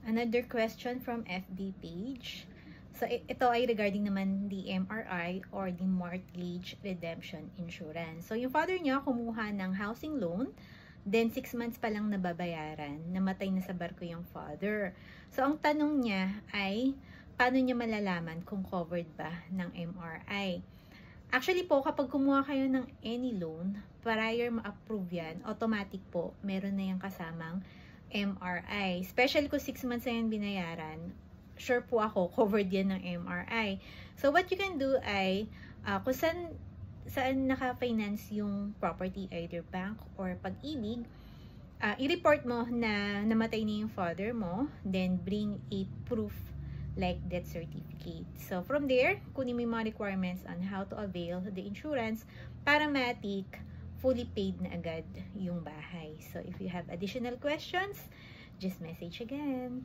Another question from FB page. So, ito ay regarding naman the MRI or the Mortgage Redemption Insurance. So, yung father niya kumuha ng housing loan, then 6 months pa lang nababayaran, namatay na sa barko yung father. So, ang tanong niya ay, paano niya malalaman kung covered ba ng MRI? Actually po, kapag kumuha kayo ng any loan, prior ma-approve yan, automatic po, meron na yung kasamang MRI. Especially kung 6 months na yan binayaran, sure po ako, covered yan ng MRI. So, what you can do ay, kung saan naka-finance yung property, either bank or pag-ibig, i-report mo na namatay na yung father mo, then bring a proof like death certificate. So, from there, kunin mo yung mga requirements on how to avail the insurance para matik, fully paid na agad yung bahay. So, if you have additional questions, just message again.